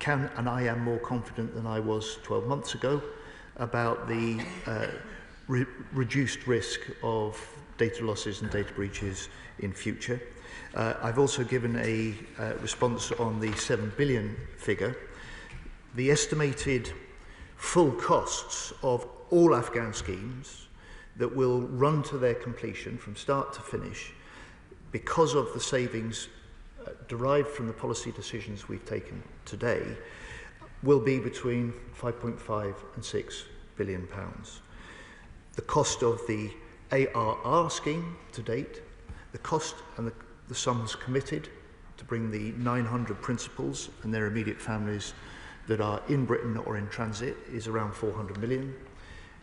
can and I am more confident than I was 12 months ago about the reduced risk of data losses and data breaches in future. I've also given a response on the 7 billion figure. The estimated full costs of all Afghan schemes that will run to their completion from start to finish because of the savings derived from the policy decisions we've taken today will be between 5.5 and 6 billion pounds. The cost of the ARR scheme to date, the cost and the sums committed to bring the 900 principals and their immediate families that are in Britain or in transit is around 400 million,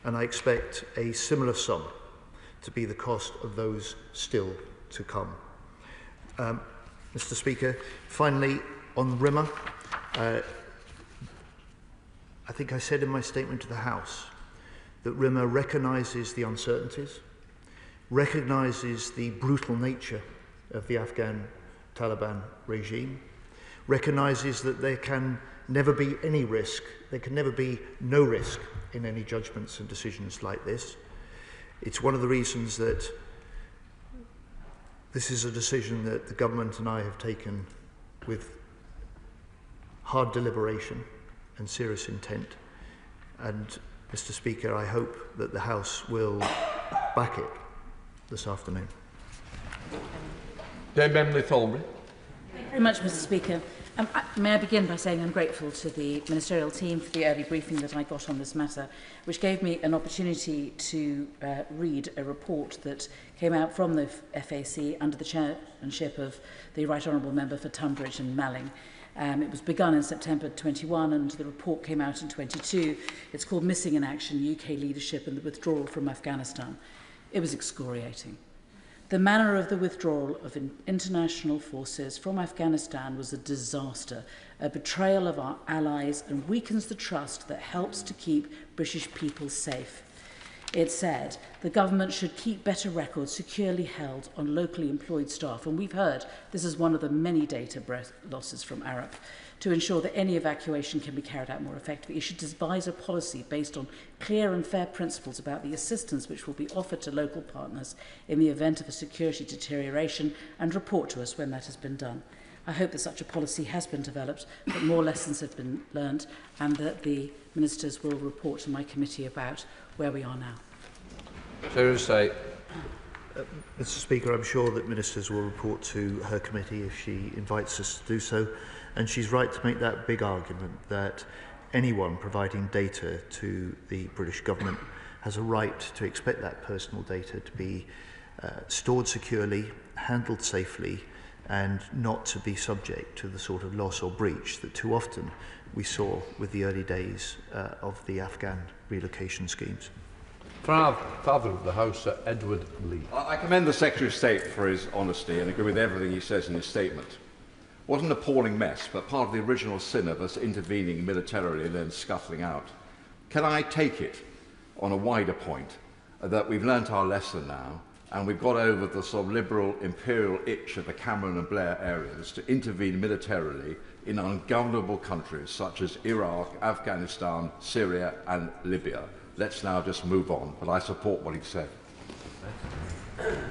and I expect a similar sum to be the cost of those still to come. Mr. Speaker, finally on RIMA, I think I said in my statement to the House that RIMA recognises the uncertainties, recognises the brutal nature of the Afghan Taliban regime, recognises that there can never be any risk, there can never be no risk in any judgments and decisions like this. It's one of the reasons that this is a decision that the government and I have taken with hard deliberation and serious intent. And, Mr. Speaker, I hope that the House will back it this afternoon. Thank you very much, Mr. Speaker. May I begin by saying I'm grateful to the ministerial team for the early briefing that I got on this matter, which gave me an opportunity to read a report that came out from the FAC under the chairmanship of the Right Honourable Member for Tunbridge and Malling. It was begun in September 21 and the report came out in 22. It's called Missing in Action, UK Leadership and the Withdrawal from Afghanistan. It was excoriating. The manner of the withdrawal of international forces from Afghanistan was a disaster, a betrayal of our allies, and weakens the trust that helps to keep British people safe. It said the government should keep better records securely held on locally employed staff, and we've heard this is one of the many data losses from ARAP, to ensure that any evacuation can be carried out more effectively. It should devise a policy based on clear and fair principles about the assistance which will be offered to local partners in the event of a security deterioration and report to us when that has been done. I hope that such a policy has been developed, that more lessons have been learned and that the ministers will report to my committee about where we are now. Mr. Speaker, I'm sure that ministers will report to her committee if she invites us to do so. And she's right to make that big argument that anyone providing data to the British government has a right to expect that personal data to be stored securely, handled safely, and not to be subject to the sort of loss or breach that too often we saw with the early days of the Afghan relocation schemes. Father of the House, Sir Edward Lee. I commend the Secretary of State for his honesty and agree with everything he says in his statement. What an appalling mess, but part of the original sin of us intervening militarily and then scuffling out. Can I take it on a wider point that we've learnt our lesson now and we've got over the sort of liberal imperial itch of the Cameron and Blair areas to intervene militarily in ungovernable countries such as Iraq, Afghanistan, Syria and Libya? Let's now just move on, but I support what he said.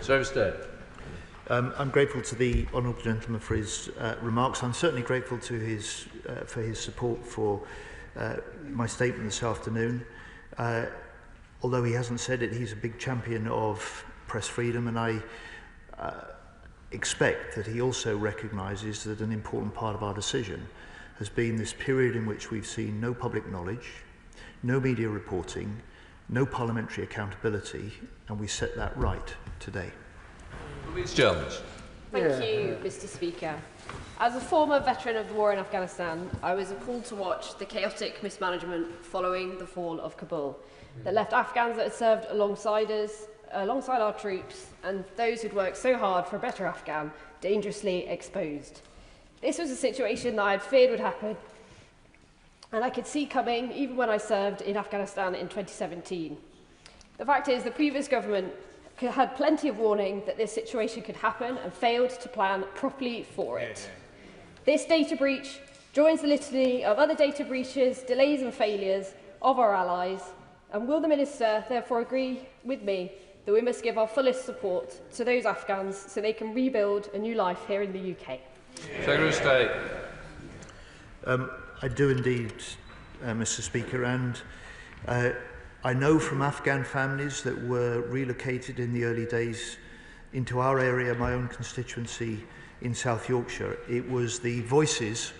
Sir Stead. I'm grateful to the honourable gentleman for his remarks. I'm certainly grateful to his for his support for my statement this afternoon. Although he hasn't said it, he's a big champion of press freedom, and I expect that he also recognises that an important part of our decision has been this period in which we've seen no public knowledge, no media reporting, no parliamentary accountability, and we set that right today. Louise Jones. Thank you, Mr. Speaker. As a former veteran of the war in Afghanistan, I was appalled to watch the chaotic mismanagement following the fall of Kabul that left Afghans that had served alongside us, alongside our troops, and those who'd worked so hard for a better Afghan, dangerously exposed. This was a situation that I had feared would happen, and I could see coming even when I served in Afghanistan in 2017. The fact is, the previous government had plenty of warning that this situation could happen and failed to plan properly for it. This data breach joins the litany of other data breaches, delays and failures of our allies, and will the Minister therefore agree with me that we must give our fullest support to those Afghans so they can rebuild a new life here in the UK? Secretary of State. I do indeed, Mr. Speaker, and I know from Afghan families that were relocated in the early days into our area, my own constituency in South Yorkshire. It was the voices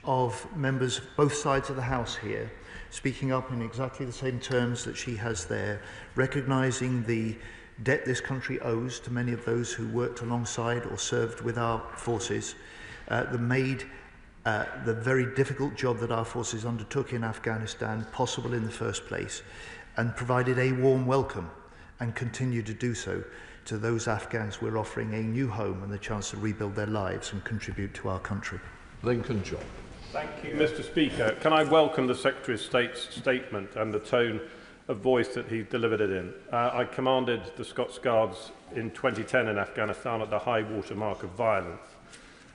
of members of both sides of the House here speaking up in exactly the same terms that she has there, recognising the debt this country owes to many of those who worked alongside or served with our forces, that made the very difficult job that our forces undertook in Afghanistan possible in the first place, and provided a warm welcome and continue to do so to those Afghans we're offering a new home and the chance to rebuild their lives and contribute to our country. Lincoln John. Thank you, Mr. Speaker. Can I welcome the Secretary of State's statement and the tone of voice that he delivered it in? I commanded the Scots Guards in 2010 in Afghanistan at the high water mark of violence.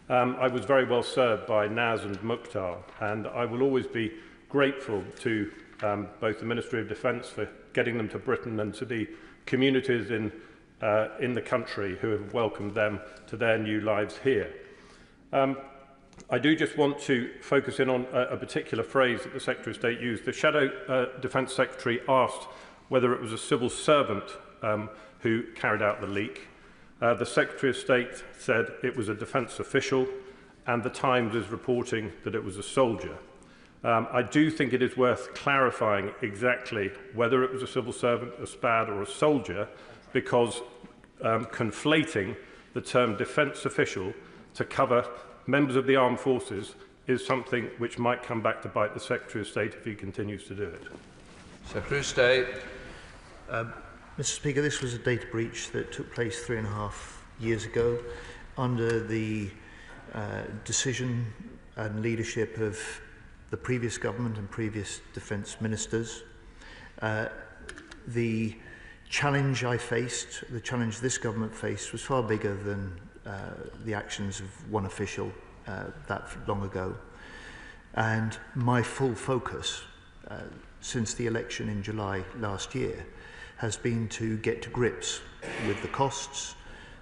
I was very well served by Naz and Mukhtar, and I will always be grateful to both the Ministry of Defence for getting them to Britain and to the communities in the country who have welcomed them to their new lives here. I do just want to focus in on a particular phrase that the Secretary of State used. The Shadow Defence Secretary asked whether it was a civil servant who carried out the leak. The Secretary of State said it was a defence official, and the Times is reporting that it was a soldier. I do think it is worth clarifying exactly whether it was a civil servant, a SPAD or a soldier, because conflating the term defence official to cover members of the armed forces is something which might come back to bite the Secretary of State if he continues to do it. Secretary of State. Mr. Speaker, this was a data breach that took place 3.5 years ago under the decision and leadership of the previous government and previous defence ministers. The challenge I faced, the challenge this government faced, was far bigger than the actions of one official that long ago. And my full focus since the election in July last year has been to get to grips with the costs,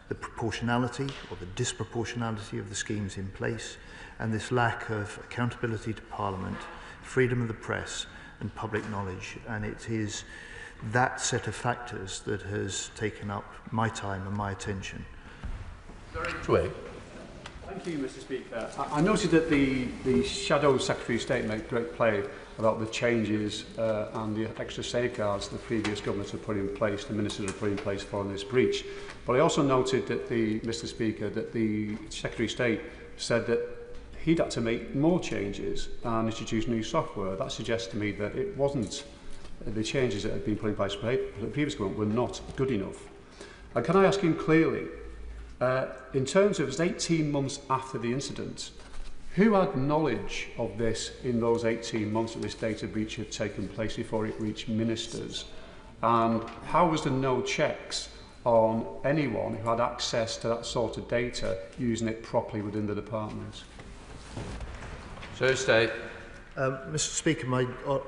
the proportionality or the disproportionality of the schemes in place, and this lack of accountability to Parliament, freedom of the press and public knowledge. And it is that set of factors that has taken up my time and my attention. Thank you, Mr. Speaker. I noted that the Shadow Secretary of State made great play about the changes and the extra safeguards the previous governments have put in place, the ministers have put in place following this breach. But I also noted that Mr. Speaker, that the Secretary of State said that he'd had to make more changes and introduce new software. That suggests to me that it wasn't the changes that had been put in place by the previous government were not good enough. And can I ask him clearly, in terms of it was 18 months after the incident, who had knowledge of this in those 18 months that this data breach had taken place before it reached ministers? And how was there no checks on anyone who had access to that sort of data using it properly within the department? Secretary of State. Mr. Speaker, my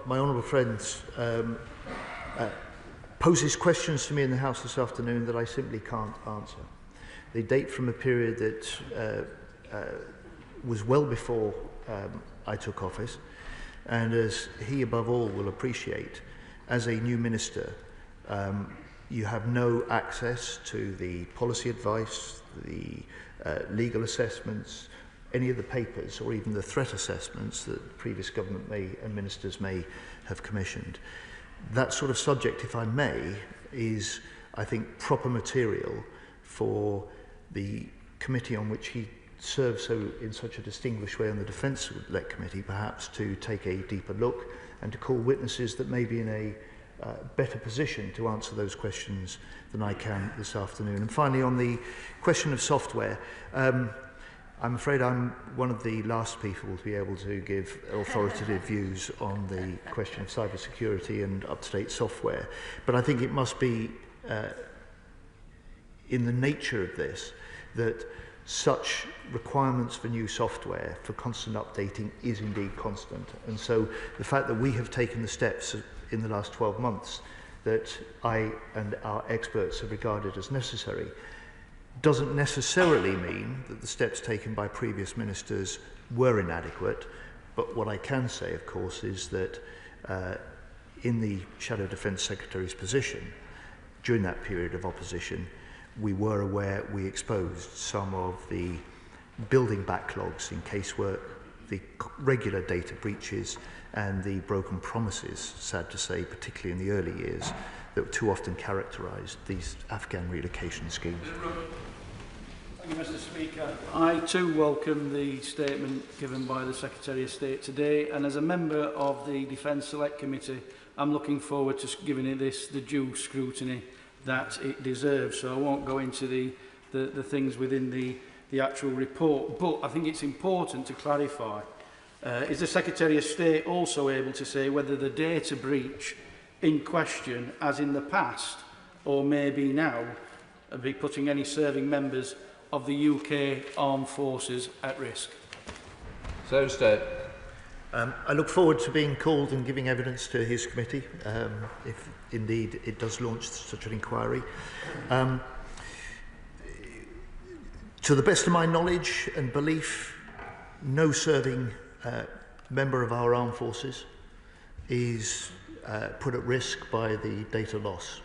honourable friends poses questions to me in the House this afternoon that I simply can't answer. They date from a period that was well before I took office, and as he above all will appreciate, as a new minister, you have no access to the policy advice, the legal assessments, any of the papers or even the threat assessments that the previous government and ministers may have commissioned. That sort of subject, if I may, is, I think, proper material for the committee on which he serves in such a distinguished way on the Defence-led Committee, perhaps to take a deeper look and to call witnesses that may be in a better position to answer those questions than I can this afternoon. And finally, on the question of software, I'm afraid I'm one of the last people to be able to give authoritative views on the question of cybersecurity and up-to-date software. But I think it must be in the nature of this that such requirements for new software, for constant updating, is indeed constant. And so the fact that we have taken the steps in the last 12 months that I and our experts have regarded as necessary doesn't necessarily mean that the steps taken by previous ministers were inadequate. But what I can say, of course, is that in the Shadow Defence Secretary's position, during that period of opposition, we were aware we exposed some of the building backlogs in casework, the regular data breaches, and the broken promises, sad to say, particularly in the early years, that too often characterised these Afghan relocation schemes. Thank you, Mr. Speaker. I too welcome the statement given by the Secretary of State today, and as a member of the Defence Select Committee, I'm looking forward to giving this the due scrutiny that it deserves. So I won't go into the things within the actual report, but I think it's important to clarify. Is the Secretary of State also able to say whether the data breach in question, as in the past, or maybe now, be putting any serving members of the UK Armed Forces at risk? Secretary of State. I look forward to being called and giving evidence to his committee, if indeed it does launch such an inquiry. To the best of my knowledge and belief, no serving member of our armed forces is put at risk by the data loss.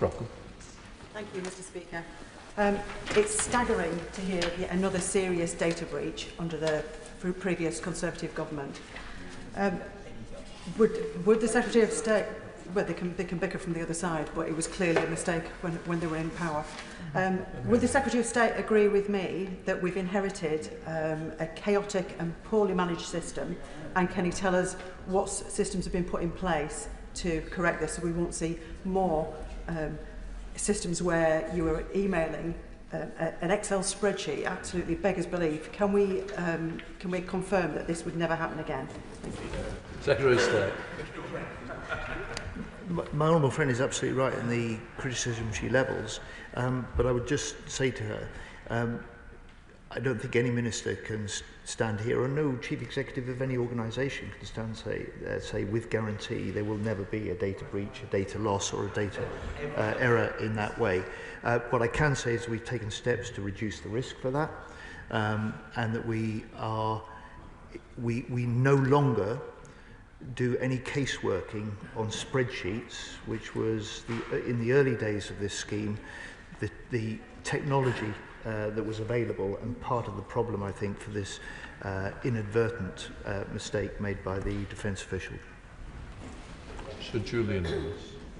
Thank you, Mr. Speaker. It's staggering to hear yet another serious data breach under the previous Conservative government. Would the Secretary of State, well, they can bicker from the other side, but it was clearly a mistake when they were in power. Would the Secretary of State agree with me that we've inherited a chaotic and poorly managed system, and can he tell us what systems have been put in place to correct this so we won't see more systems where you are emailing an Excel spreadsheet absolutely beggars belief? Can we confirm that this would never happen again? Thank you. Secretary of State. My honourable friend is absolutely right in the criticism she levels, but I would just say to her, I don't think any minister can stand here, or no chief executive of any organisation can stand say with guarantee there will never be a data breach, a data loss, or a data error in that way. What I can say is we've taken steps to reduce the risk for that, and that we no longer do any caseworking on spreadsheets, which was in the early days of this scheme, the technology that was available, and part of the problem, I think, for this inadvertent mistake made by the defence official. Sir Julian.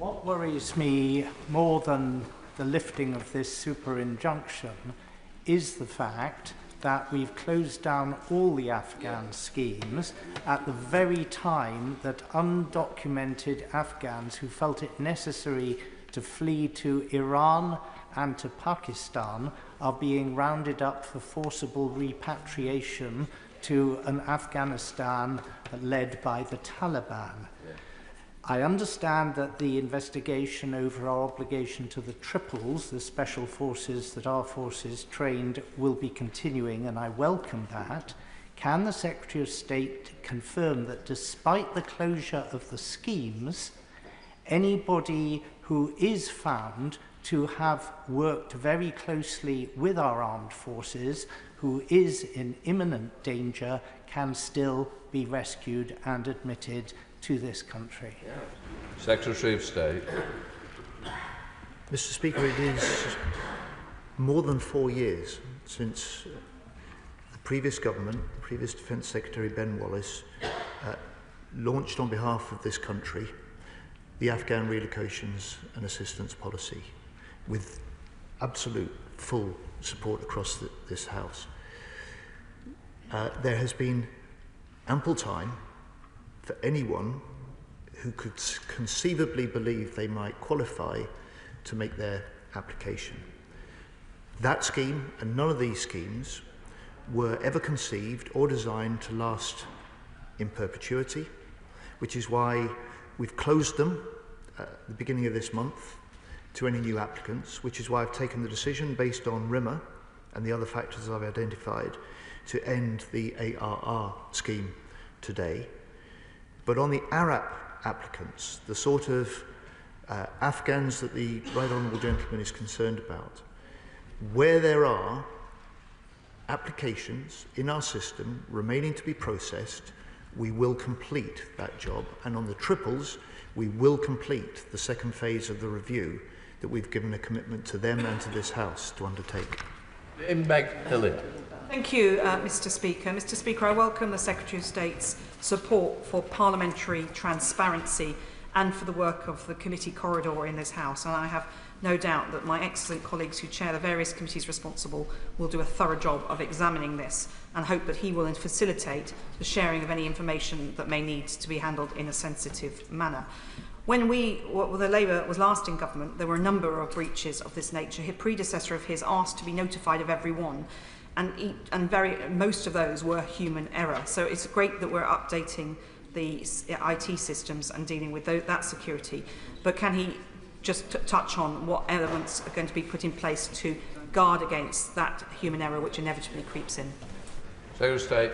What worries me more than the lifting of this super injunction is the fact that we've closed down all the Afghan schemes at the very time that undocumented Afghans who felt it necessary to flee to Iran and to Pakistan are being rounded up for forcible repatriation to an Afghanistan led by the Taliban. I understand that the investigation over our obligation to the triples, the special forces that our forces trained, will be continuing, and I welcome that. Can the Secretary of State confirm that despite the closure of the schemes, anybody who is found to have worked very closely with our armed forces, who is in imminent danger, can still be rescued and admitted to this country? Secretary of State. Mr. Speaker, it is more than 4 years since the previous government, the previous Defence Secretary Ben Wallace, launched on behalf of this country the Afghan relocations and assistance policy with absolute full support across this House. There has been ample time for anyone who could conceivably believe they might qualify to make their application. That scheme and none of these schemes were ever conceived or designed to last in perpetuity, which is why we've closed them at the beginning of this month. to any new applicants, which is why I've taken the decision based on RIMA and the other factors I've identified to end the ARR scheme today. But on the ARAP applicants, the sort of Afghans that the Right Honourable Gentleman is concerned about, where there are applications in our system remaining to be processed, we will complete that job. And on the triples, we will complete the second phase of the review that we've given a commitment to them and to this House to undertake. Thank you, Mr. Speaker. Mr. Speaker, I welcome the Secretary of State's support for parliamentary transparency and for the work of the committee corridor in this House. And I have no doubt that my excellent colleagues who chair the various committees responsible will do a thorough job of examining this, and hope that he will facilitate the sharing of any information that may need to be handled in a sensitive manner. When the Labour was last in government, there were a number of breaches of this nature. His predecessor of his asked to be notified of every one, and most of those were human error. So it's great that we're updating the IT systems and dealing with that security. But can he just touch on what elements are going to be put in place to guard against that human error which inevitably creeps in? Secretary of State.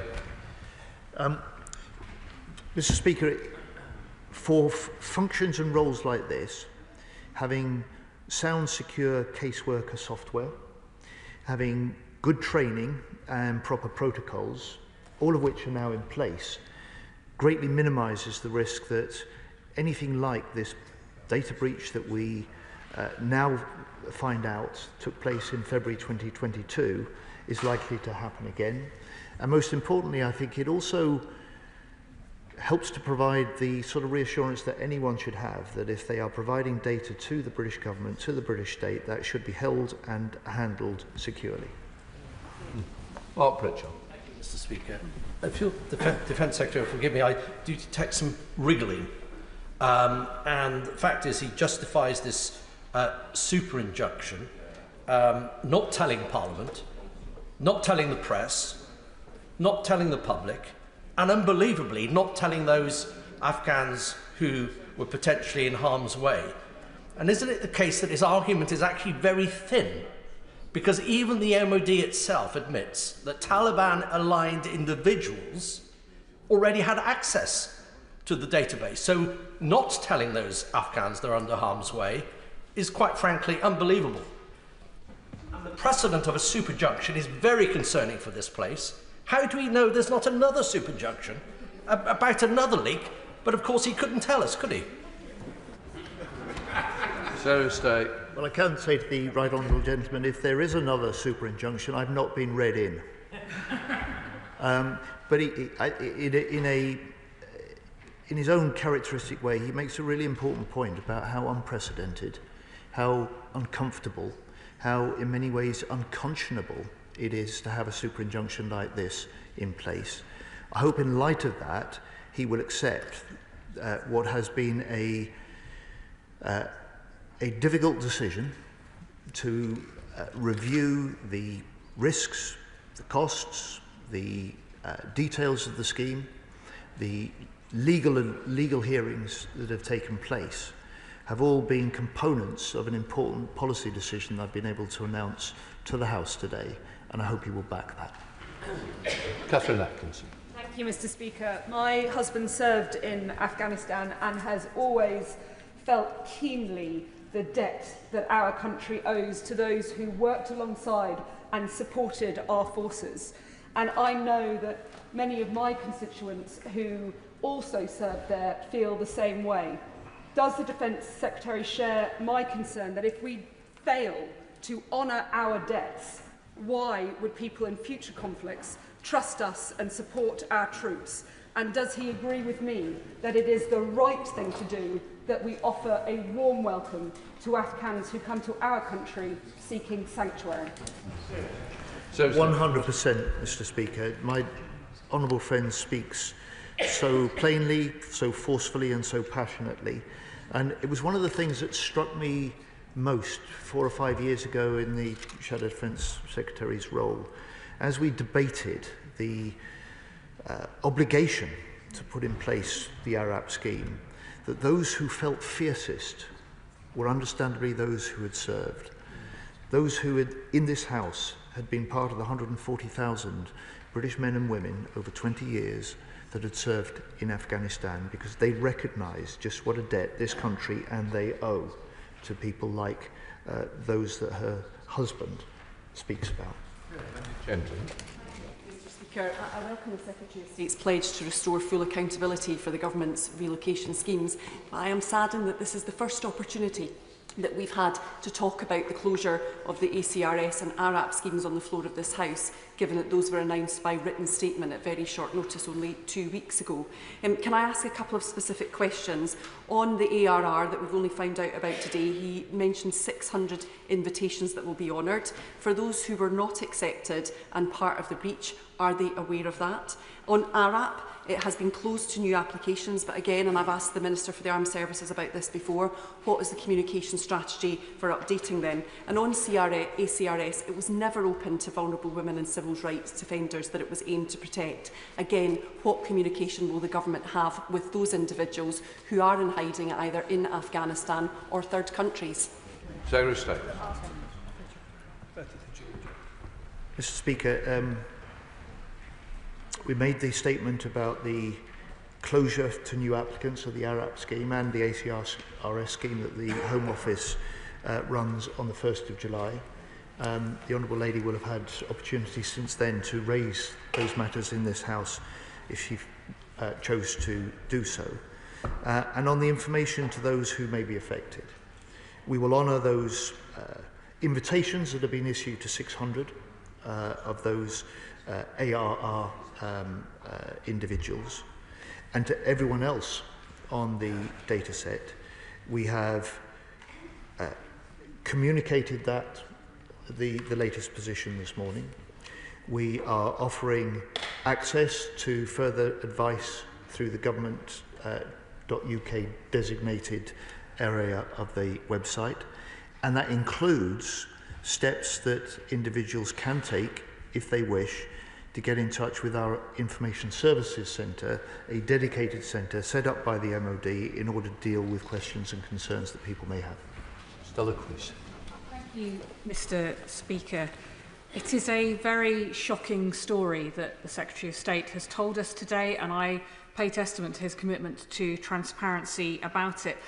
Mr. Speaker, for functions and roles like this, having sound, secure caseworker software, having good training and proper protocols, all of which are now in place, greatly minimises the risk that anything like this data breach that we now find out took place in February 2022 is likely to happen again. And most importantly, I think it also helps to provide the sort of reassurance that anyone should have, that if they are providing data to the British government, to the British state, that should be held and handled securely. Mark Pritchard. Thank you, Mr. Speaker. I feel Defence Secretary, forgive me, I do detect some wriggling. And the fact is, he justifies this super injunction, not telling Parliament, not telling the press, not telling the public, and unbelievably not telling those Afghans who were potentially in harm's way. And isn't it the case that his argument is actually very thin? Because even the MOD itself admits that Taliban-aligned individuals already had access to the database. So not telling those Afghans they're under harm's way is quite frankly unbelievable. And the precedent of a super junction is very concerning for this place. How do we know there's not another super junction about another leak? But of course he couldn't tell us, could he? Secretary of State. Well, I can say to the Right Honourable Gentleman, if there is another super injunction, I've not been read in. But in his own characteristic way, he makes a really important point about how unprecedented, how uncomfortable, how in many ways unconscionable it is to have a super injunction like this in place. I hope in light of that, he will accept what has been a difficult decision to review the risks, the costs, the details of the scheme, the legal hearings that have taken place have all been components of an important policy decision I've been able to announce to the House today, and I hope you will back that. Catherine Atkinson. Thank you, Mr. Speaker. My husband served in Afghanistan and has always felt keenly the debt that our country owes to those who worked alongside and supported our forces. And I know that many of my constituents who also served there feel the same way. Does the Defence Secretary share my concern that if we fail to honour our debts, why would people in future conflicts trust us and support our troops? And does he agree with me that it is the right thing to do that we offer a warm welcome to Afghans who come to our country seeking sanctuary? 100%, Mr. Speaker. My honourable friend speaks so plainly, so forcefully and so passionately. And it was one of the things that struck me most 4 or 5 years ago in the Shadow Defence Secretary's role, as we debated the obligation to put in place the ARAP scheme, that those who felt fiercest were understandably those who had served. Those who had, in this House, had been part of the 140,000 British men and women over 20 years that had served in Afghanistan, because they recognised just what a debt this country and they owe to people like those that her husband speaks about. Gentlemen. Mr Speaker, I welcome the Secretary of State's pledge to restore full accountability for the Government's relocation schemes, but I am saddened that this is the first opportunity that we've had to talk about the closure of the ACRS and ARAP schemes on the floor of this House, given that those were announced by written statement at very short notice only 2 weeks ago. Can I ask a couple of specific questions? On the ARR that we've only found out about today, he mentioned 600 invitations that will be honoured. For those who were not accepted and part of the breach, are they aware of that? On ARAP, it has been closed to new applications, but again, and I've asked the Minister for the Armed Services about this before, what is the communication strategy for updating them? And on ACRS, it was never open to vulnerable women and civil rights defenders that it was aimed to protect. Again, what communication will the Government have with those individuals who are in hiding either in Afghanistan or third countries? Secretary of State. Mr Speaker, we made the statement about the closure to new applicants of the ARAP scheme and the ACRS scheme that the Home Office runs on the 1st of July. The Honourable Lady will have had opportunity since then to raise those matters in this House if she chose to do so. And on the information to those who may be affected, we will honour those invitations that have been issued to 600 of those ARR individuals, and to everyone else on the data set. We have communicated that the latest position this morning. We are offering access to further advice through the government.uk designated area of the website, and that includes steps that individuals can take if they wish to get in touch with our Information Services Centre, a dedicated centre set up by the MOD in order to deal with questions and concerns that people may have. Stella, please. Thank you, Mr Speaker. It is a very shocking story that the Secretary of State has told us today, and I pay testament to his commitment to transparency about it.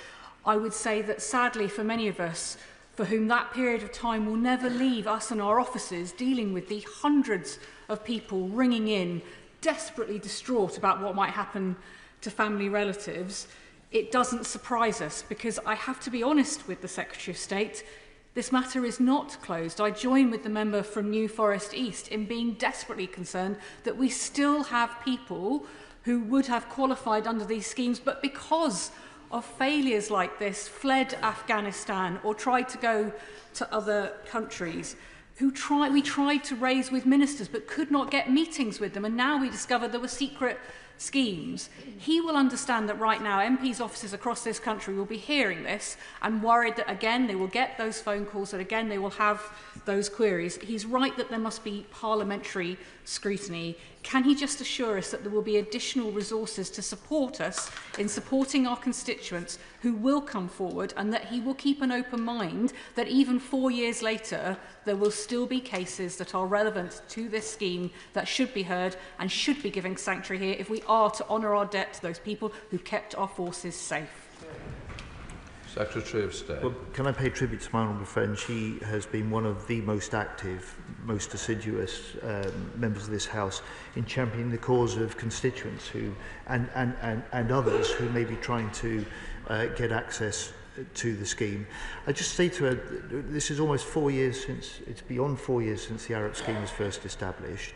I would say that sadly for many of us, for whom that period of time will never leave us and our offices dealing with the hundreds of people ringing in, desperately distraught about what might happen to family relatives, it doesn't surprise us, because I have to be honest with the Secretary of State, this matter is not closed. I join with the member from New Forest East in being desperately concerned that we still have people who would have qualified under these schemes, but because of failures like this, fled Afghanistan or tried to go to other countries, we tried to raise with ministers but could not get meetings with them, and now we discovered there were secret schemes. He will understand that right now MPs' offices across this country will be hearing this and worried that again they will get those phone calls, that again they will have those queries. He's right that there must be parliamentary scrutiny. Can he just assure us that there will be additional resources to support us in supporting our constituents who will come forward, and that he will keep an open mind that even 4 years later there will still be cases that are relevant to this scheme that should be heard and should be giving sanctuary here if we are to honour our debt to those people who kept our forces safe? Secretary of State. Well, can I pay tribute to my honourable friend? She has been one of the most active, most assiduous members of this House in championing the cause of constituents who and others who may be trying to get access to the scheme. I just say to her, this is almost 4 years since, it's beyond 4 years since the ARAP scheme was first established.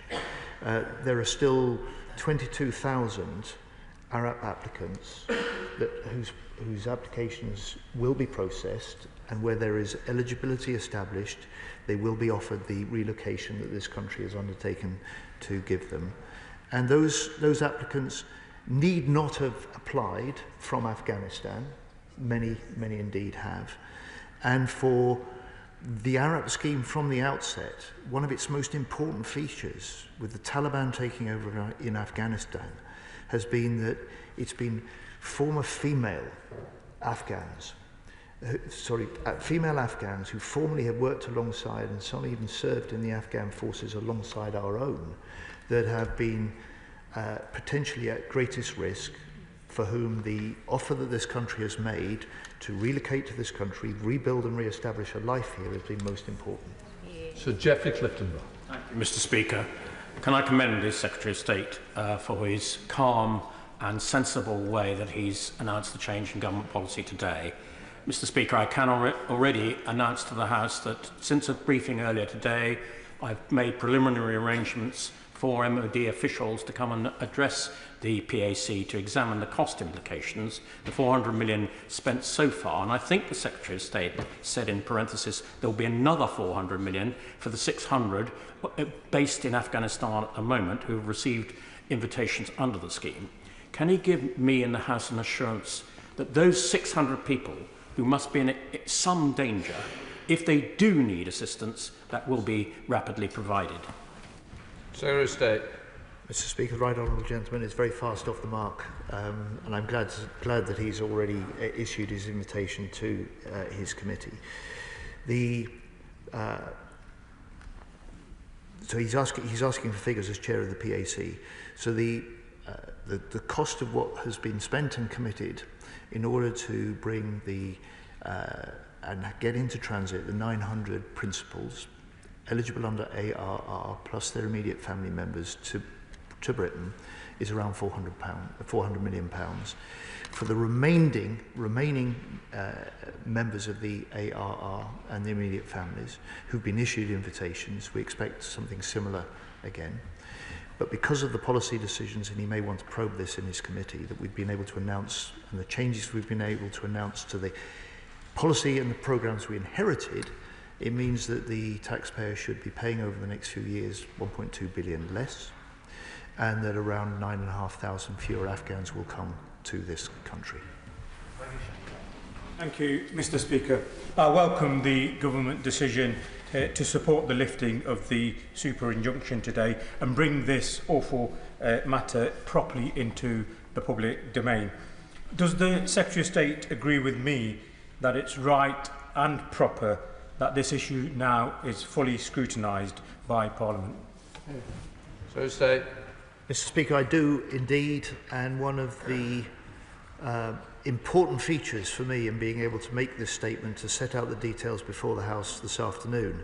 There are still 22,000 ARAP applicants whose applications will be processed, and where there is eligibility established, they will be offered the relocation that this country has undertaken to give them. And those applicants need not have applied from Afghanistan. Many indeed have. And for the ARAP scheme from the outset, one of its most important features with the Taliban taking over in Afghanistan has been that it's been former female Afghans female Afghans who formerly have worked alongside, and some even served in the Afghan forces alongside our own, that have been potentially at greatest risk, for whom the offer that this country has made to relocate to this country, rebuild and re-establish a life here has been most important. Sir Geoffrey Cliftonborough. Thank you, Mr. Speaker. Can I commend the Secretary of State for his calm and sensible way that he's announced the change in government policy today. Mr. Speaker, I can already announce to the House that since a briefing earlier today, I've made preliminary arrangements for MOD officials to come and address the PAC to examine the cost implications, the 400 million spent so far, and I think the Secretary of State said in parenthesis there will be another 400 million for the 600 based in Afghanistan at the moment who have received invitations under the scheme. Can he give me and the House an assurance that those 600 people who must be in some danger, if they do need assistance, that will be rapidly provided? Secretary of State. Mr. Speaker, the right honourable gentleman is very fast off the mark, and I'm glad that he's already issued his invitation to his committee. So he's asking for figures as chair of the PAC. So the cost of what has been spent and committed in order to bring and get into transit the 900 principals eligible under ARR plus their immediate family members to Britain is around £400 million. For the remaining members of the ARR and the immediate families who've been issued invitations, we expect something similar again. But because of the policy decisions, and he may want to probe this in his committee, that we've been able to announce, and the changes we've been able to announce to the policy and the programmes we inherited, it means that the taxpayer should be paying over the next few years 1.2 billion less, and that around 9,500 fewer Afghans will come to this country. Thank you, Mr. Speaker. I welcome the government decision to support the lifting of the super injunction today and bring this awful matter properly into the public domain. Does the Secretary of State agree with me that it's right and proper that this issue now is fully scrutinised by Parliament? Secretary of State. Mr. Speaker, I do indeed, and one of the important features for me in being able to make this statement, to set out the details before the House this afternoon,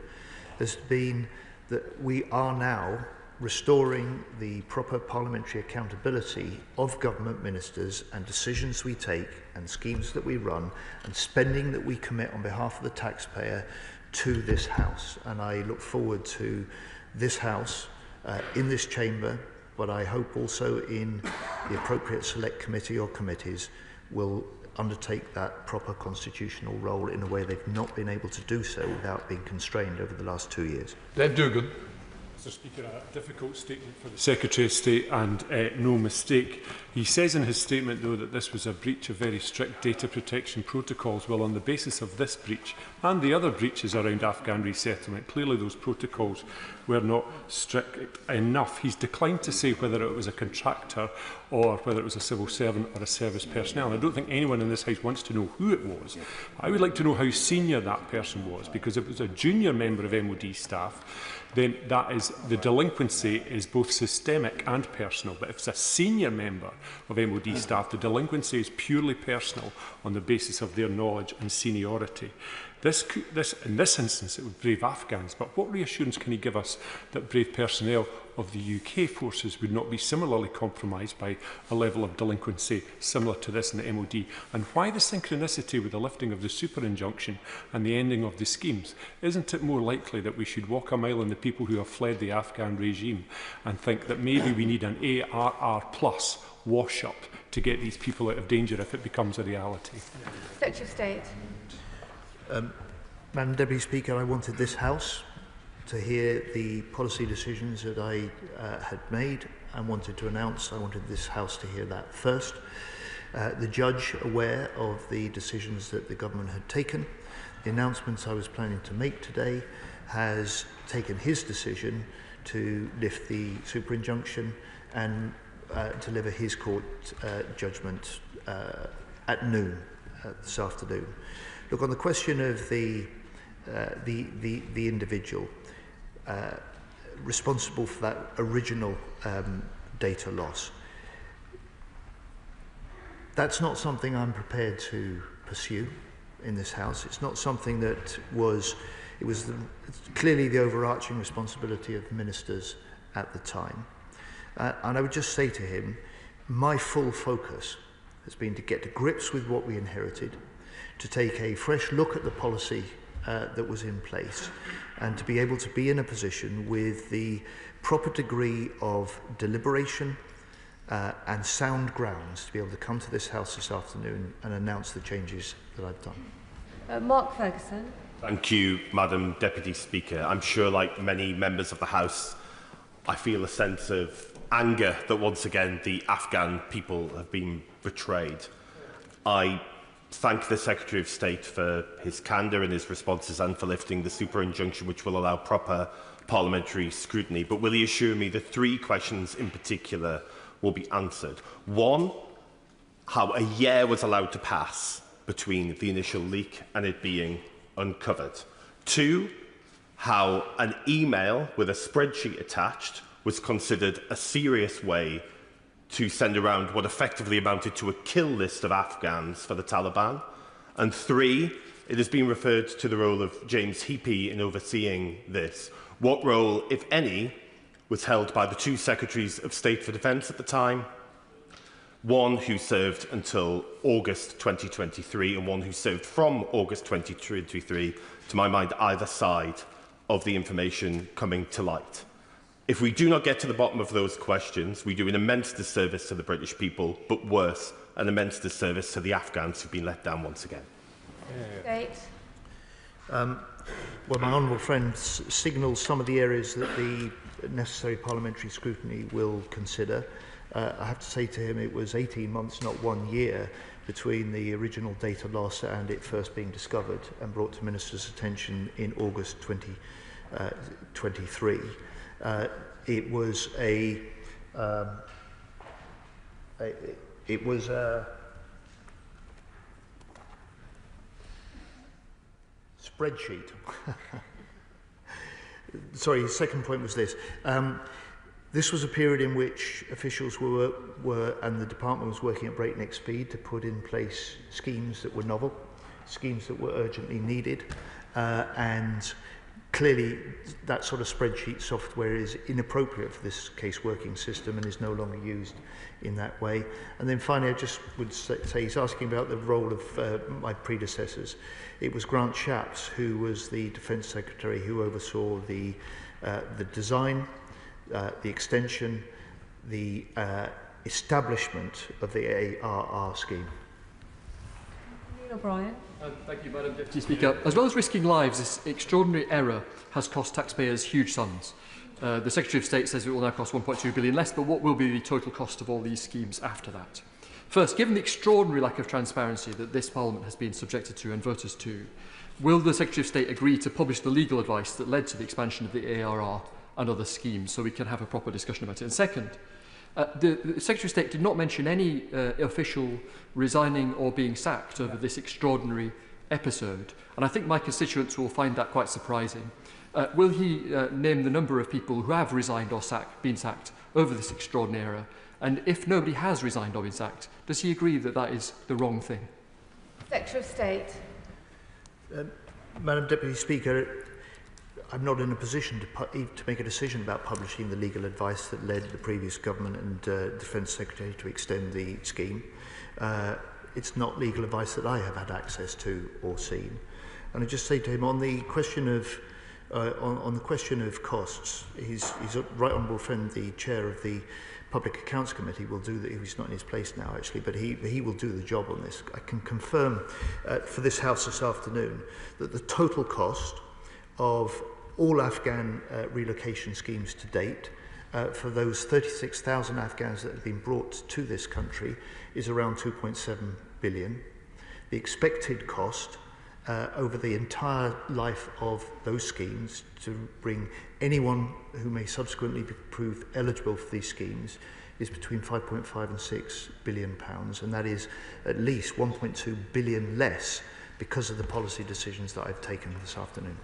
has been that we are now restoring the proper parliamentary accountability of government ministers and decisions we take and schemes that we run and spending that we commit on behalf of the taxpayer to this House. And I look forward to this House in this chamber, but I hope also in the appropriate select committee or committees will undertake that proper constitutional role in a way they've not been able to do so without being constrained over the last 2 years. Dave Dugan. Mr. Speaker, a difficult statement for the Secretary of State and no mistake. He says in his statement, though, that this was a breach of very strict data protection protocols. Well, on the basis of this breach and the other breaches around Afghan resettlement, clearly those protocols were not strict enough. He's declined to say whether it was a contractor or whether it was a civil servant or a service personnel. And I don't think anyone in this House wants to know who it was. I would like to know how senior that person was, because if it was a junior member of MOD staff, then that is, the delinquency is both systemic and personal. But if it's a senior member of MOD staff, the delinquency is purely personal on the basis of their knowledge and seniority. In this instance, it would brave Afghans, but what reassurance can he give us that brave personnel of the UK forces would not be similarly compromised by a level of delinquency similar to this in the MOD? And why the synchronicity with the lifting of the super injunction and the ending of the schemes? Isn't it more likely that we should walk a mile in the people who have fled the Afghan regime and think that maybe we need an ARR plus wash-up to get these people out of danger if it becomes a reality? Secretary of State. Madam Deputy Speaker, I wanted this House to hear the policy decisions that I had made and wanted to announce. I wanted this House to hear that first. The judge, aware of the decisions that the government had taken, the announcements I was planning to make today, has taken his decision to lift the super injunction and deliver his court judgment at noon this afternoon. Look, on the question of the individual responsible for that original data loss, that's not something I'm prepared to pursue in this House. It's not something that was, it's clearly the overarching responsibility of ministers at the time. And I would just say to him, my full focus has been to get to grips with what we inherited, to take a fresh look at the policy that was in place, and to be able to be in a position with the proper degree of deliberation and sound grounds to be able to come to this House this afternoon and announce the changes that I've done. Mark Ferguson. Thank you, Madam Deputy Speaker. I'm sure, like many members of the House, I feel a sense of anger that once again the Afghan people have been betrayed. I thank the Secretary of State for his candour in his responses and for lifting the super injunction which will allow proper parliamentary scrutiny. But will he assure me the 3 questions in particular will be answered? 1, how a year was allowed to pass between the initial leak and it being uncovered. 2, how an email with a spreadsheet attached was considered a serious way to send around what effectively amounted to a kill list of Afghans for the Taliban. And 3, it has been referred to the role of James Heapy in overseeing this. What role, if any, was held by the 2 Secretaries of State for Defence at the time, one who served until August 2023 and one who served from August 2023, to my mind, either side of the information coming to light. If we do not get to the bottom of those questions, we do an immense disservice to the British people, but worse, an immense disservice to the Afghans who've been let down once again. Well, my honourable friend signals some of the areas that the necessary parliamentary scrutiny will consider. I have to say to him it was 18 months, not 1 year, between the original data loss and it first being discovered and brought to Minister's attention in August 2023. It was a spreadsheet. Sorry, his second point was this. This was a period in which officials were and the department was working at breakneck speed to put in place schemes that were novel, schemes that were urgently needed, and clearly that sort of spreadsheet software is inappropriate for this case working system and is no longer used in that way. And then finally, I just would say he's asking about the role of my predecessors. It was Grant Shapps, who was the Defence Secretary, who oversaw the design, the extension, the establishment of the ARR scheme. Neil O'Brien. Thank you, Madam Deputy Speaker. As well as risking lives, this extraordinary error has cost taxpayers huge sums. The Secretary of State says it will now cost 1.2 billion less, but what will be the total cost of all these schemes after that? First, given the extraordinary lack of transparency that this Parliament has been subjected to and voters to, will the Secretary of State agree to publish the legal advice that led to the expansion of the ARR and other schemes so we can have a proper discussion about it? And second, the Secretary of State did not mention any official resigning or being sacked over this extraordinary episode, and I think my constituents will find that quite surprising. Will he name the number of people who have resigned or been sacked over this extraordinary error? And if nobody has resigned or been sacked, does he agree that that is the wrong thing? Secretary of State. Madam Deputy Speaker, I'm not in a position to make a decision about publishing the legal advice that led the previous government and Defence Secretary to extend the scheme. It's not legal advice that I have had access to or seen. And I just say to him on the question of costs, his right honourable friend, the chair of the Public Accounts Committee, will do that. He's not in his place now, actually, but he will do the job on this. I can confirm for this House this afternoon that the total cost of all Afghan relocation schemes to date for those 36,000 Afghans that have been brought to this country is around 2.7 billion. The expected cost over the entire life of those schemes to bring anyone who may subsequently be proved eligible for these schemes is between 5.5 and 6 billion pounds, and that is at least 1.2 billion less because of the policy decisions that I've taken this afternoon.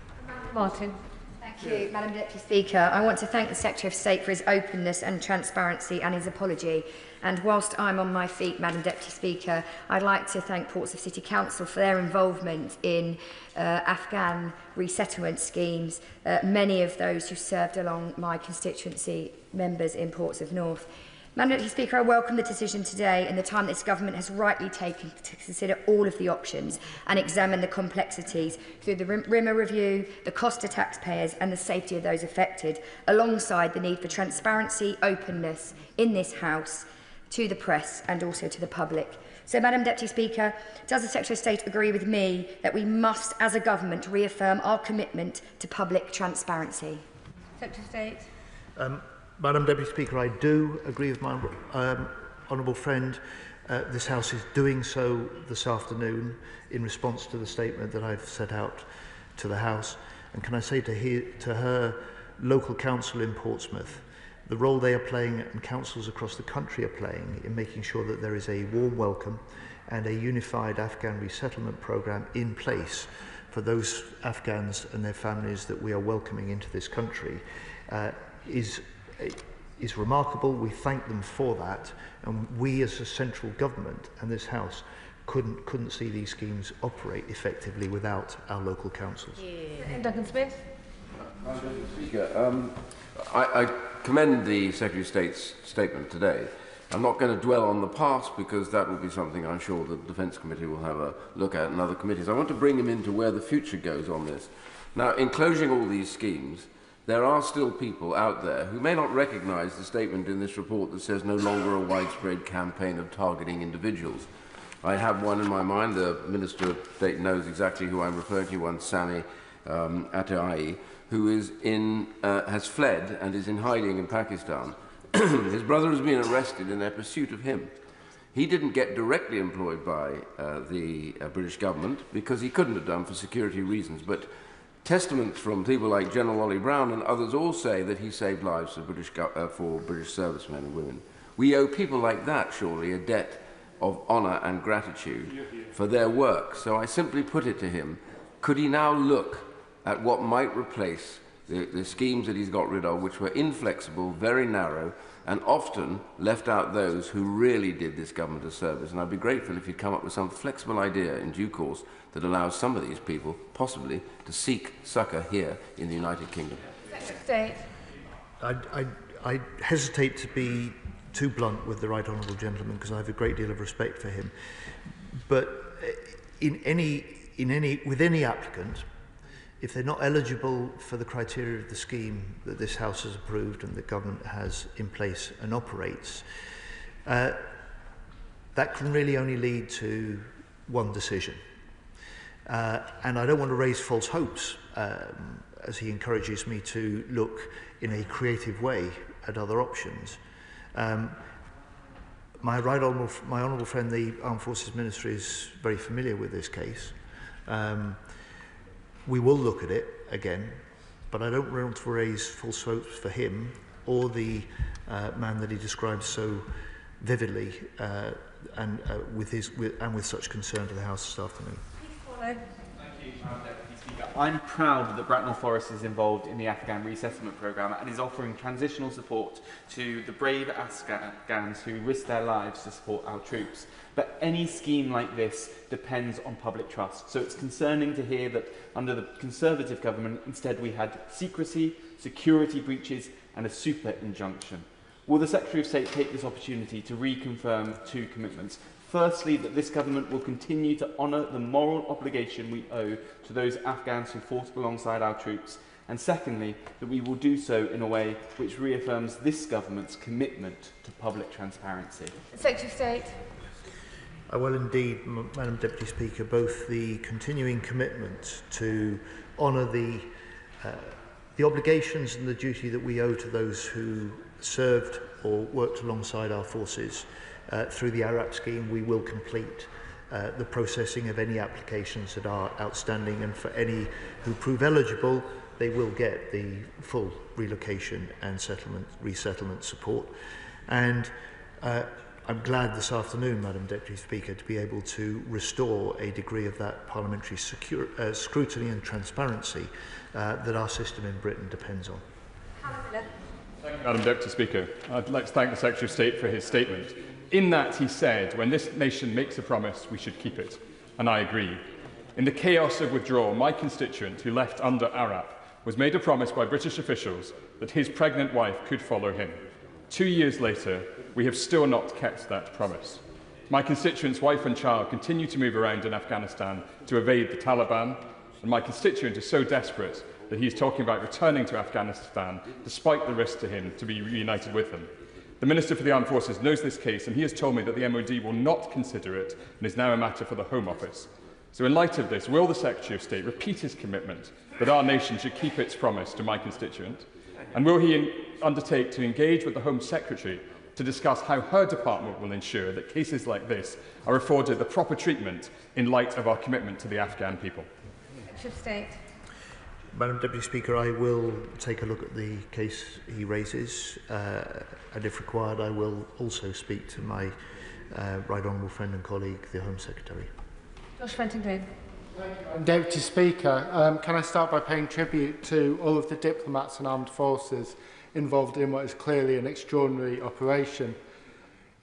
Martin. Thank you, Madam Deputy Speaker. I want to thank the Secretary of State for his openness and transparency and his apology. And whilst I'm on my feet, Madam Deputy Speaker, I'd like to thank Portsmouth City Council for their involvement in Afghan resettlement schemes, many of those who served along my constituency members in Portsmouth North. Madam Deputy Speaker, I welcome the decision today and the time this government has rightly taken to consider all of the options and examine the complexities through the RIMA review, the cost to taxpayers and the safety of those affected, alongside the need for transparency, openness in this House, to the press and also to the public. So, Madam Deputy Speaker, does the Secretary of State agree with me that we must, as a government, reaffirm our commitment to public transparency? Secretary of State. Madam Deputy Speaker, I do agree with my honourable friend. This House is doing so this afternoon in response to the statement that I've set out to the House. And can I say to her local council in Portsmouth, the role they are playing and councils across the country are playing in making sure that there is a warm welcome and a unified Afghan resettlement programme in place for those Afghans and their families that we are welcoming into this country is remarkable. We thank them for that, and we as a central government and this House couldn't see these schemes operate effectively without our local councils. Yeah. Duncan Smith. Madam Speaker, I commend the Secretary of State's statement today. I'm not going to dwell on the past because that will be something I'm sure the Defence Committee will have a look at and other committees. I want to bring him into where the future goes on this. Now, in closing all these schemes, there are still people out there who may not recognise the statement in this report that says no longer a widespread campaign of targeting individuals. I have one in my mind. The Minister of State knows exactly who I'm referring to, one Sami Atai, who is has fled and is in hiding in Pakistan. His brother has been arrested in their pursuit of him. He didn't get directly employed by the British government because he couldn't have done for security reasons, but testaments from people like General Ollie Brown and others all say that he saved lives for British servicemen and women. We owe people like that, surely, a debt of honour and gratitude for their work. So I simply put it to him, could he now look at what might replace the schemes that he's got rid of, which were inflexible, very narrow, and often left out those who really did this government a service. And I'd be grateful if he'd come up with some flexible idea in due course that allows some of these people, possibly, to seek succour here in the United Kingdom. State. I hesitate to be too blunt with the right honourable gentleman because I have a great deal of respect for him. But with any applicant, if they're not eligible for the criteria of the scheme that this House has approved and the government has in place and operates, that can really only lead to one decision. And I don't want to raise false hopes as he encourages me to look in a creative way at other options. My honourable friend, the Armed Forces Minister, is very familiar with this case. We will look at it again, but I don't want to raise false hopes for him or the man that he describes so vividly and with such concern to the House this afternoon. Thank you, Madam Deputy Speaker. I'm proud that Bracknell Forest is involved in the Afghan resettlement programme and is offering transitional support to the brave Afghans who risk their lives to support our troops. But any scheme like this depends on public trust. So it's concerning to hear that under the Conservative government, instead we had secrecy, security breaches and a super injunction. Will the Secretary of State take this opportunity to reconfirm two commitments? Firstly, that this government will continue to honour the moral obligation we owe to those Afghans who fought alongside our troops. And secondly, that we will do so in a way which reaffirms this government's commitment to public transparency. Secretary of State. I will indeed, Madam Deputy Speaker, both the continuing commitment to honour the obligations and the duty that we owe to those who served or worked alongside our forces through the ARAP scheme. We will complete the processing of any applications that are outstanding, and for any who prove eligible, they will get the full relocation and resettlement support. And I'm glad this afternoon, Madam Deputy Speaker, to be able to restore a degree of that parliamentary scrutiny and transparency that our system in Britain depends on. Thank you, Madam Deputy Speaker. I'd like to thank the Secretary of State for his statement. In that, he said, when this nation makes a promise, we should keep it. And I agree. In the chaos of withdrawal, my constituent, who left under ARAP, was made a promise by British officials that his pregnant wife could follow him. 2 years later, we have still not kept that promise. My constituent's wife and child continue to move around in Afghanistan to evade the Taliban, and my constituent is so desperate that he is talking about returning to Afghanistan despite the risk to him to be reunited with them. The Minister for the Armed Forces knows this case, and he has told me that the MOD will not consider it and is now a matter for the Home Office. So in light of this, will the Secretary of State repeat his commitment that our nation should keep its promise to my constituent? And will he undertake to engage with the Home Secretary to discuss how her department will ensure that cases like this are afforded the proper treatment in light of our commitment to the Afghan people? Secretary of State. Madam Deputy Speaker, I will take a look at the case he raises, and if required, I will also speak to my right honourable friend and colleague, the Home Secretary. Josh Fenton-Green. Deputy Speaker, can I start by paying tribute to all of the diplomats and armed forces involved in what is clearly an extraordinary operation.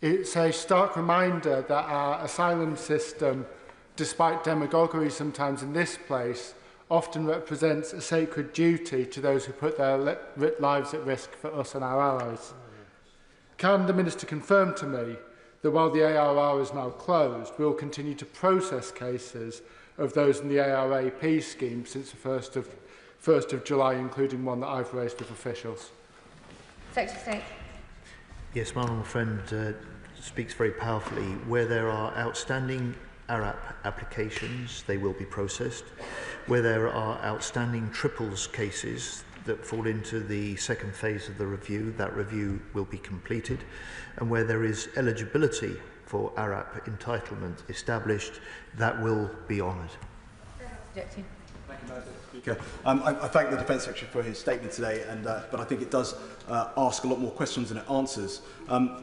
It's a stark reminder that our asylum system, despite demagoguery sometimes in this place, often represents a sacred duty to those who put their lives at risk for us and our allies. Can the Minister confirm to me that while the ARR is now closed, we will continue to process cases of those in the ARAP scheme since the 1st of July, including one that I've raised with officials? Secretary of State. Yes, my honourable friend speaks very powerfully. Where there are outstanding ARAP applications, they will be processed. Where there are outstanding triples cases that fall into the second phase of the review, that review will be completed. And where there is eligibility for ARAP entitlement established, that will be honoured. Deputy. Thank you, Madam Speaker. I thank the Defence Secretary for his statement today, but I think it does ask a lot more questions than it answers.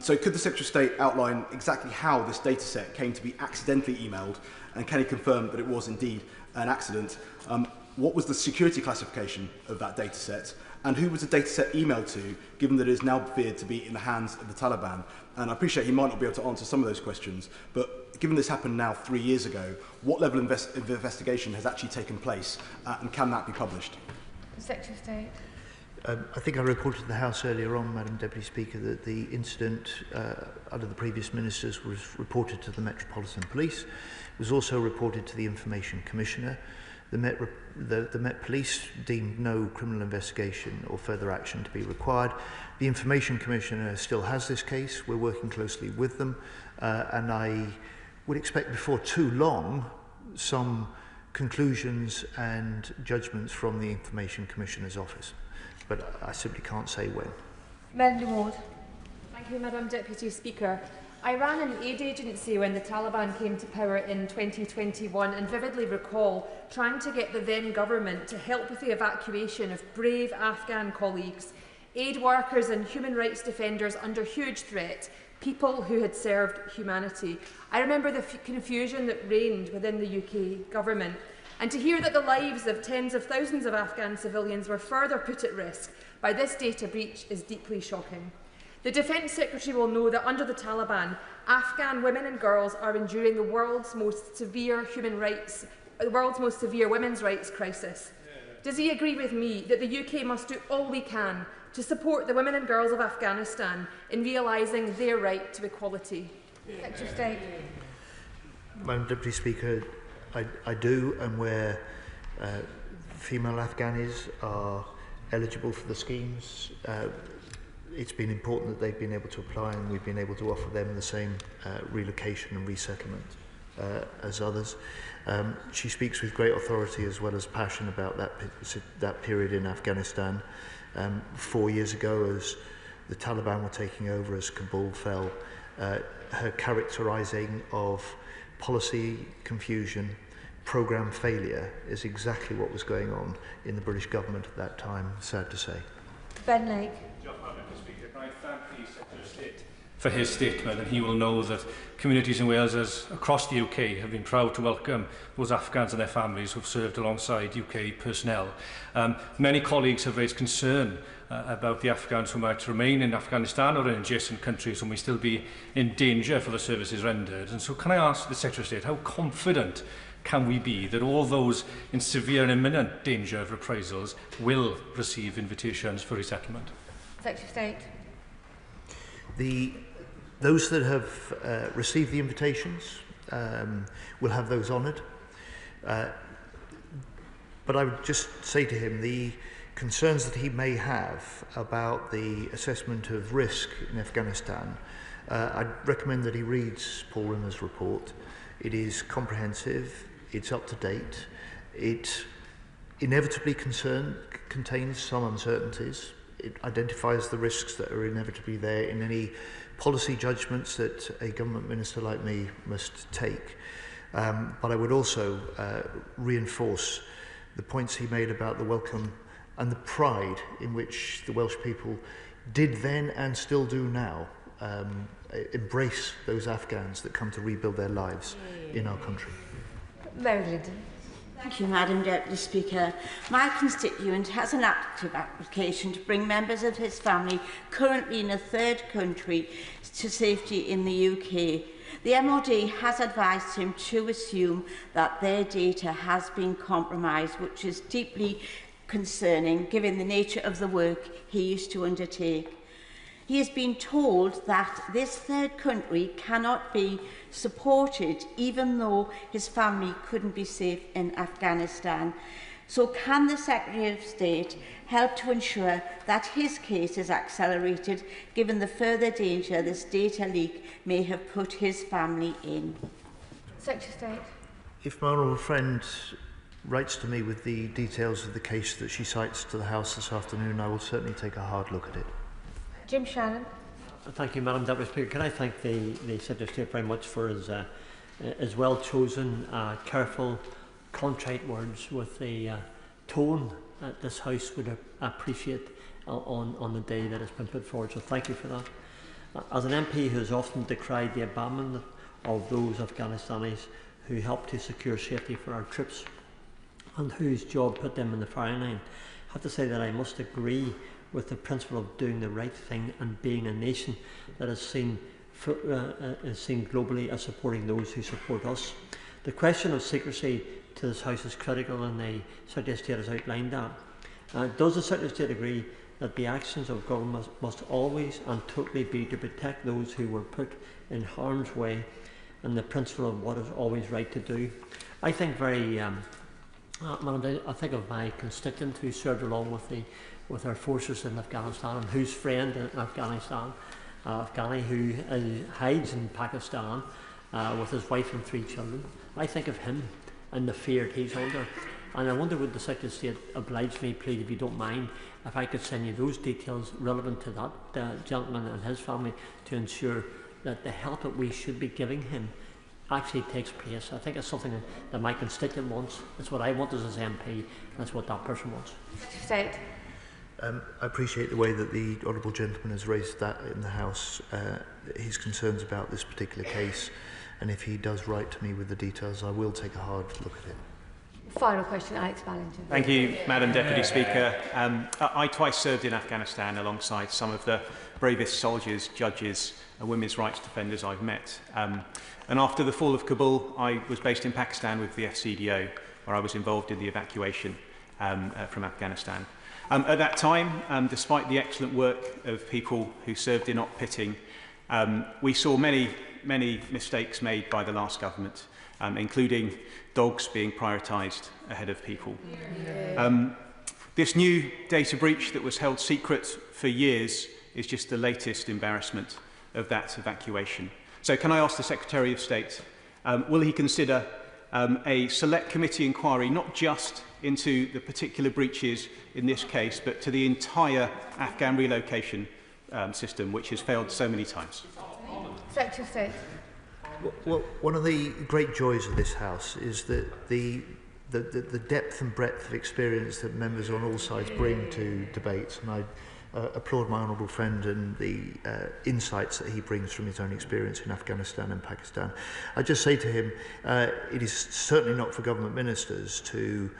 So could the Secretary of State outline exactly how this data set came to be accidentally emailed, and can he confirm that it was indeed an accident? What was the security classification of that data set? And who was the data set emailed to, given that it is now feared to be in the hands of the Taliban? And I appreciate he might not be able to answer some of those questions, but given this happened now 3 years ago, what level of investigation has actually taken place, and can that be published? Secretary of State. I think I reported to the House earlier on, Madam Deputy Speaker, that the incident under the previous ministers was reported to the Metropolitan Police. It was also reported to the Information Commissioner. The Met Police deemed no criminal investigation or further action to be required. The Information Commissioner still has this case. We're working closely with them, and I would expect before too long some conclusions and judgments from the Information Commissioner's office. But I simply can't say when. Melanie Ward. Thank you, Madam Deputy Speaker. I ran an aid agency when the Taliban came to power in 2021 and vividly recall trying to get the then government to help with the evacuation of brave Afghan colleagues, aid workers and human rights defenders under huge threat, people who had served humanity. I remember the confusion that reigned within the UK government, and to hear that the lives of tens of thousands of Afghan civilians were further put at risk by this data breach is deeply shocking. The Defence Secretary will know that under the Taliban, Afghan women and girls are enduring the world's most severe women's rights crisis. Does he agree with me that the UK must do all we can to support the women and girls of Afghanistan in realising their right to equality? Secretary of State. Madam Deputy Speaker, I do, and where female Afghanis are eligible for the schemes, it's been important that they've been able to apply, and we've been able to offer them the same relocation and resettlement as others. She speaks with great authority as well as passion about that period in Afghanistan. 4 years ago, as the Taliban were taking over, as Kabul fell, her characterising of policy confusion, programme failure is exactly what was going on in the British government at that time, sad to say. Ben Lake. Mr. Speaker, can I thank the Secretary of State for his statement, and he will know that communities in Wales across the UK have been proud to welcome those Afghans and their families who have served alongside UK personnel. Many colleagues have raised concern about the Afghans who might remain in Afghanistan or in adjacent countries and may still be in danger for the services rendered. And so can I ask the Secretary of State, how confident can we be that all those in severe and imminent danger of reprisals will receive invitations for resettlement? Secretary of State. Those that have received the invitations will have those honoured. But I would just say to him, the concerns that he may have about the assessment of risk in Afghanistan, I'd recommend that he reads Paul Rimmer's report. It is comprehensive, it's up to date, it inevitably contains some uncertainties. It identifies the risks that are inevitably there in any policy judgments that a government minister like me must take. But I would also reinforce the points he made about the welcome and the pride in which the Welsh people did then and still do now embrace those Afghans that come to rebuild their lives in our country. Mary Linden. Thank you, Madam Deputy Speaker. My constituent has an active application to bring members of his family currently in a third country to safety in the UK. The MOD has advised him to assume that their data has been compromised, which is deeply concerning given the nature of the work he used to undertake. He has been told that this third country cannot be supported even though his family couldn't be safe in Afghanistan. So can the Secretary of State help to ensure that his case is accelerated given the further danger this data leak may have put his family in? Secretary of State. If my honourable friend writes to me with the details of the case that she cites to the House this afternoon, I will certainly take a hard look at it. Jim Shannon. Thank you, Madam Deputy Speaker. Can I thank the Secretary of State very much for his well-chosen, careful, contrite words with the tone that this House would appreciate on the day that it's been put forward. So thank you for that. As an MP who has often decried the abandonment of those Afghanistan who helped to secure safety for our troops and whose job put them in the firing line, I have to say that I must agree with the principle of doing the right thing and being a nation that is seen globally as supporting those who support us. The question of secrecy to this House is critical, and the Secretary of State has outlined that. Does the Secretary of State agree that the actions of government must always and totally be to protect those who were put in harm's way, and the principle of what is always right to do? I think Madam, I think of my constituent who served along with our forces in Afghanistan, and whose friend in Afghanistan, Afghani, who hides in Pakistan with his wife and 3 children. I think of him and the fear he's under. And I wonder, would the Secretary of State oblige me, please, if you don't mind, if I could send you those details relevant to that gentleman and his family to ensure that the help that we should be giving him actually takes place. I think it's something that my constituent wants. It's what I want as his MP, and it's what that person wants. State. I appreciate the way that the honourable gentleman has raised that in the House, his concerns about this particular case, and if he does write to me with the details, I will take a hard look at it. Final question, Alex Ballinger. Thank you, Madam Deputy Speaker. I twice served in Afghanistan alongside some of the bravest soldiers, judges and women's rights defenders I've met. And after the fall of Kabul, I was based in Pakistan with the FCDO, where I was involved in the evacuation from Afghanistan. At that time, despite the excellent work of people who served in op pitting, we saw many mistakes made by the last government, including dogs being prioritised ahead of people. This new data breach that was held secret for years is just the latest embarrassment of that evacuation. So can I ask the Secretary of State, will he consider a select committee inquiry not just into the particular breaches in this case, but to the entire Afghan relocation system, which has failed so many times? Secretary of State. Well, one of the great joys of this House is that the depth and breadth of experience that members on all sides bring to debates, and I applaud my honourable friend and the insights that he brings from his own experience in Afghanistan and Pakistan. I just say to him, it is certainly not for government ministers to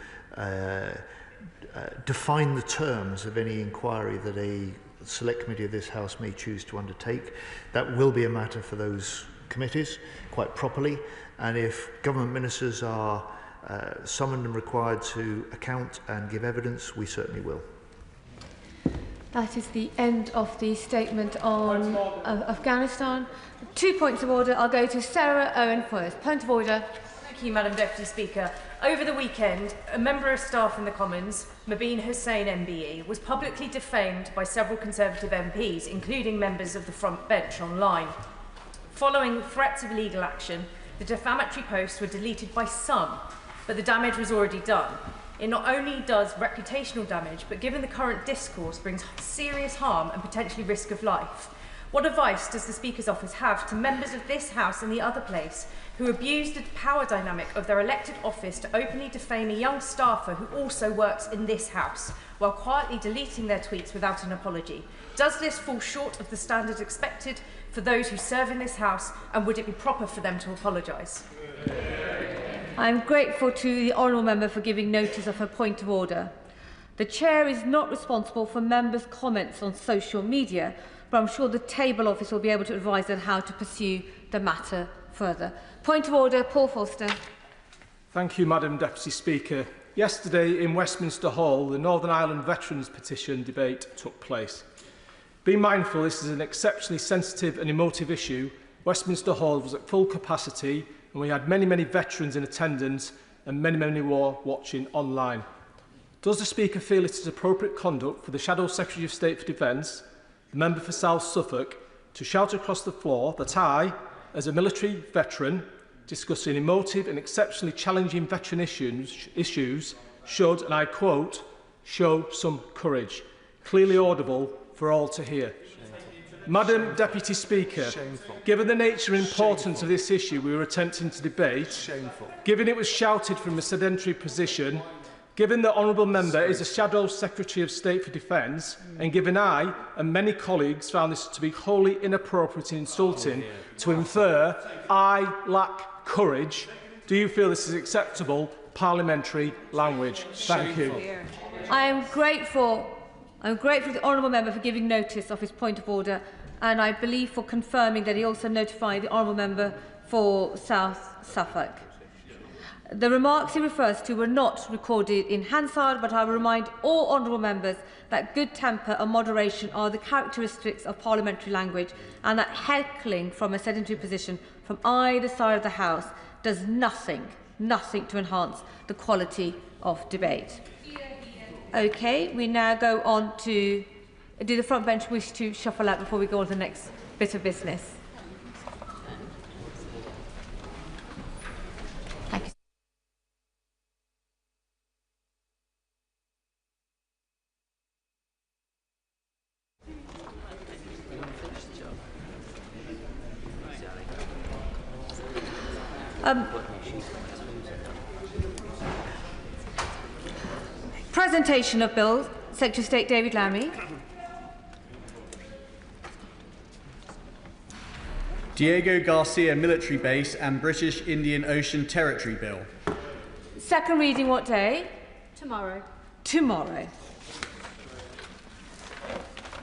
define the terms of any inquiry that a select committee of this House may choose to undertake. That will be a matter for those committees, quite properly, and if government ministers are summoned and required to account and give evidence, we certainly will. That is the end of the statement on Afghanistan. 2 points of order. I'll go to Sarah Owen first. Point of order. Thank you, Madam Deputy Speaker. Over the weekend, a member of staff in the Commons, Mobeen Hussain MBE, was publicly defamed by several Conservative MPs, including members of the front bench online. Following threats of legal action, the defamatory posts were deleted by some, but the damage was already done. It not only does reputational damage, but given the current discourse, brings serious harm and potentially risk of life. What advice does the Speaker's office have to members of this House and the other place who abuse the power dynamic of their elected office to openly defame a young staffer who also works in this House, while quietly deleting their tweets without an apology? Does this fall short of the standards expected for those who serve in this House, and would it be proper for them to apologise? I am grateful to the honourable member for giving notice of her point of order. The Chair is not responsible for members' comments on social media, but I'm sure the table office will be able to advise them how to pursue the matter further. Point of order, Paul Foster. Thank you, Madam Deputy Speaker. Yesterday in Westminster Hall, the Northern Ireland Veterans Petition debate took place. Being mindful this is an exceptionally sensitive and emotive issue, Westminster Hall was at full capacity and we had many veterans in attendance and many more watching online. Does the Speaker feel it is appropriate conduct for the Shadow Secretary of State for Defence, the member for South Suffolk, to shout across the floor that I, as a military veteran, discussing emotive and exceptionally challenging veteran issues should, and I quote, show some courage, clearly audible for all to hear? Madam Deputy Speaker, given the nature and importance of this issue we were attempting to debate, given it was shouted from a sedentary position, given the honourable member is a Shadow Secretary of State for Defence, and given I and many colleagues found this to be wholly inappropriate and insulting to infer I lack courage, do you feel this is acceptable parliamentary language? Thank you. I am grateful to the honourable member for giving notice of his point of order, and I believe for confirming that he also notified the honourable member for South Suffolk. The remarks he refers to were not recorded in Hansard, but I will remind all honourable members that good temper and moderation are the characteristics of parliamentary language, and that heckling from a sedentary position from either side of the House does nothing to enhance the quality of debate. Okay, we now go on to... Do the front bench wish to shuffle out before we go on to the next bit of business? Thank you. Presentation of Bill, Secretary of State David Lammy. Diego Garcia Military Base and British Indian Ocean Territory Bill. Second reading what day? Tomorrow. Tomorrow.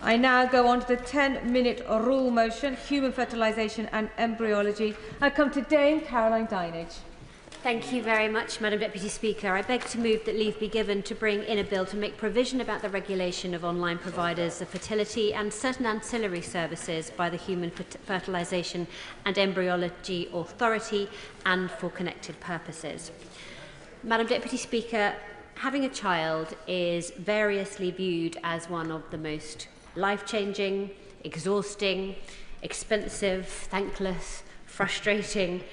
I now go on to the 10-minute rule motion, human fertilisation and embryology. I come to Dame Caroline Dinage. Thank you very much, Madam Deputy Speaker. I beg to move that leave be given to bring in a bill to make provision about the regulation of online providers of fertility and certain ancillary services by the Human Fertilisation and Embryology Authority and for connected purposes. Madam Deputy Speaker, having a child is variously viewed as one of the most life-changing, exhausting, expensive, thankless, frustrating